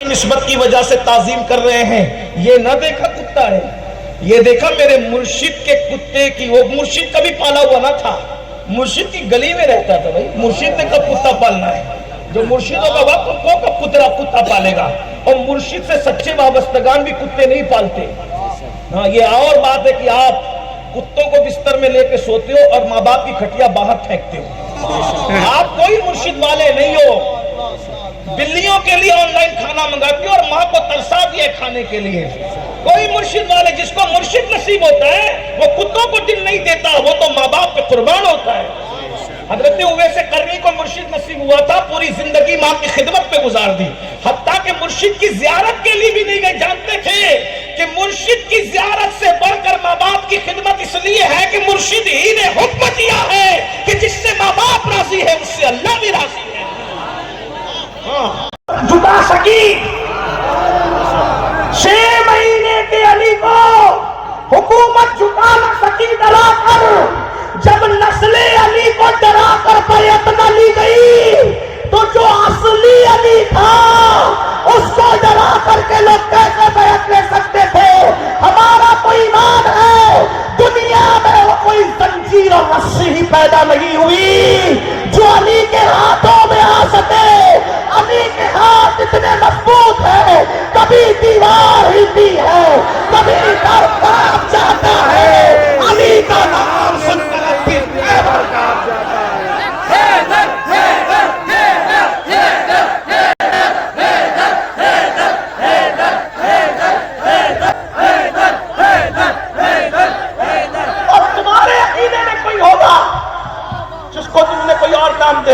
نسبت کی وجہ سے تعظیم کر رہے ہیں. یہ نہ دیکھا کتا ہے، یہ دیکھا میرے مرشد کے کتے کی. وہ مرشد کبھی پالا ہوا نہ تھا، مرشد کی گلی میں رہتا تھا. بھائی مرشد نے کب کتا پالنا ہے؟ جو مرشد ہوگا وہ کب کتا پالے گا؟ اور مرشد سے سچے وابستگان بھی کتے نہیں پالتے. ہاں یہ اور بات ہے کہ آپ کتوں کو بستر میں لے کے سوتے ہو اور ماں باپ کی کھٹیا باہر پھینکتے ہو. آپ کوئی مرشد والے نہیں ہو. بلیوں کے لیے آن لائن کھانا منگاتی ہو اور ماں کو ترسا دیے کھانے کے لیے. کوئی مرشد والے، جس کو مرشد نصیب ہوتا ہے وہ کتوں کو دل نہیں دیتا، وہ تو ماں باپ پہ قربان ہوتا ہے. حضرت اویس قرنی کو مرشد نصیب ہوا تھا، پوری زندگی ماں کی خدمت پہ گزار دی، حتیٰ کہ مرشد کی زیارت کے لیے بھی نہیں گئے. جانتے تھے کہ مرشد کی زیارت سے بڑھ کر ماں باپ کی خدمت اس لیے ہے کہ مرشد ہی نے حکم دیا ہے کہ جس سے ماں باپ راضی ہے اس سے اللہ بھی راضی ہے. جدا سکی 6 مہینے کے علی کو حکومت جھکا نہ سکی ڈرا کر. جب نسل علی کو ڈرا کر بیعت نہ لی گئی تو جو اصلی علی تھا اس کو ڈرا کر کے لوگ کیسے بیعت لے سکتے تھے؟ ہمارا تو ایمان ہے دنیا میں وہ کوئی زنجیر اور رسی ہی پیدا نہیں ہوئی جو علی کے ہاتھوں میں آ سکے. علی کے ہاتھ اتنے مضبوط ہے، کبھی دیوار ہلتی ہے، کبھی در کانپ جاتا ہے. علی کا نام سن کر دے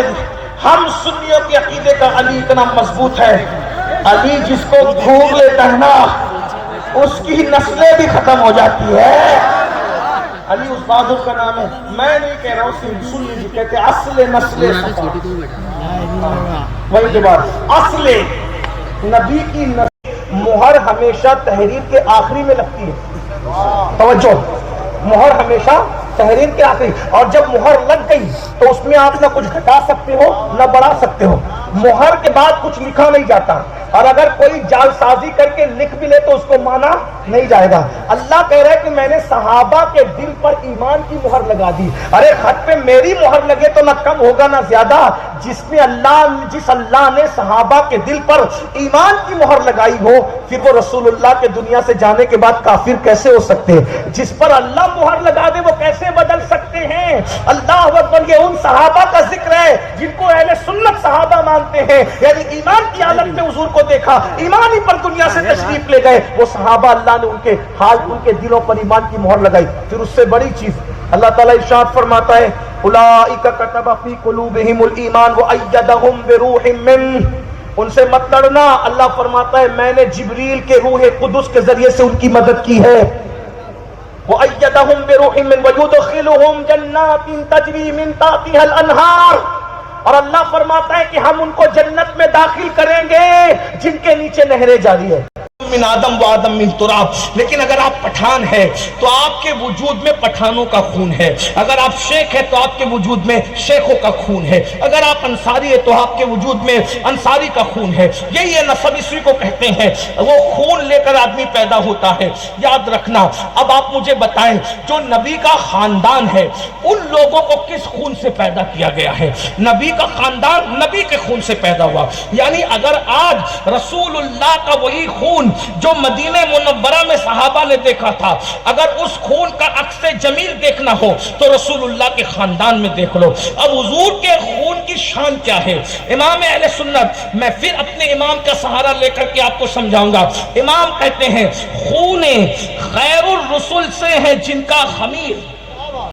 دی. ہم سنیوں کے عقیدے کا علی اتنا مضبوط ہے، علی جس کو گھور لیتا ہے نا اس کی نسلیں بھی ختم ہو جاتی ہے. علی اس بہادر کا نام ہے. میں نہیں کہہ رہا ہوں، سن لیجیے، کہتے اصل نسل وہی کے بعد اصل نبی کی نسل. مہر ہمیشہ تحریر کے آخری میں لگتی ہے. توجہ، مہر ہمیشہ تحریر کے آخری، اور جب مہر لگ گئی تو اس میں آپ نہ کچھ گھٹا سکتے ہو نہ بڑھا سکتے ہو. مہر کے بعد کچھ لکھا نہیں جاتا، اور اگر کوئی جعل سازی کر کے لکھ بھی لے تو اس کو مانا نہیں جائے گا. اللہ کہہ رہا ہے کہ میں نے صحابہ کے دل پر ایمان کی مہر لگا دی. ارے خط پہ میری مہر لگے تو نہ کم ہوگا نہ زیادہ. جس اللہ نے صحابہ کے دل پر ایمان کی مہر لگائی ہو، پھر وہ رسول اللہ کے دنیا سے جانے کے بعد کافر کیسے ہو سکتے ہیں؟ جس پر اللہ مہر لگا دے وہ کیسے بدل سکتے ہیں؟ اللہ اکبر. یہ ان صحابہ کا ذکر ہے جن کو اہل سنت صحابہ مانتے ہیں، یعنی ایمان کی حالت میں حضور کو دیکھا، ایمان ہی پر دنیا سے تشریف لے گئے. وہ صحابہ اللہ نے ان کے حال، ان کے دلوں پر ایمان کی مہر لگائی. پھر اس سے بڑی چیز اللہ تعالیٰ ارشاد فرماتا ہے، اولئک کتب فی قلوبہم الایمان وایدہم بروح منہ. ان سے مت لڑنا. اللہ فرماتا ہے میں نے جبریل کے روح قدس کے ذریعے سے ان کی مدد کی ہے. وَأَيَّدَهُمْ بِرُوحٍ مِّنْهُ وَيُدْخِلُهُمْ جَنَّاتٍ تَجْرِي مِن تَحْتِهَا الْأَنْهَارُ. اور اللہ فرماتا ہے کہ ہم ان کو جنت میں داخل کریں گے جن کے نیچے نہریں جاری ہے. من آدم و آدم من تراب. لیکن اگر آپ پٹھان ہیں تو آپ کے وجود میں پٹھانوں کا خون ہے. اگر آپ شیخ ہیں تو آپ کے وجود میں شیخوں کا خون ہے. اگر آپ انصاری ہیں تو آپ کے وجود میں انصاری کا خون ہے. یہی ہے نسب، اسی کو کہتے ہیں. وہ خون لے کر آدمی پیدا ہوتا ہے. یاد رکھنا. اب آپ مجھے بتائیں جو نبی کا خاندان ہے ان لوگوں کو کس خون سے پیدا کیا گیا ہے؟ نبی کا خاندان نبی کے خون سے پیدا ہوا. یعنی اگر آج رسول اللہ کا وہی خون جو مدینہ منورہ میں صحابہ نے دیکھا تھا، اگر اس خون کا عکس جمیل دیکھنا ہو تو رسول اللہ کے خاندان میں دیکھ لو. اب حضور کے خون کی شان کیا ہے؟ امام اہل سنت، میں پھر اپنے امام کا سہارا لے کر کے آپ کو سمجھاؤں گا. امام کہتے ہیں خون غیر الرسل سے ہے جن کا خمیر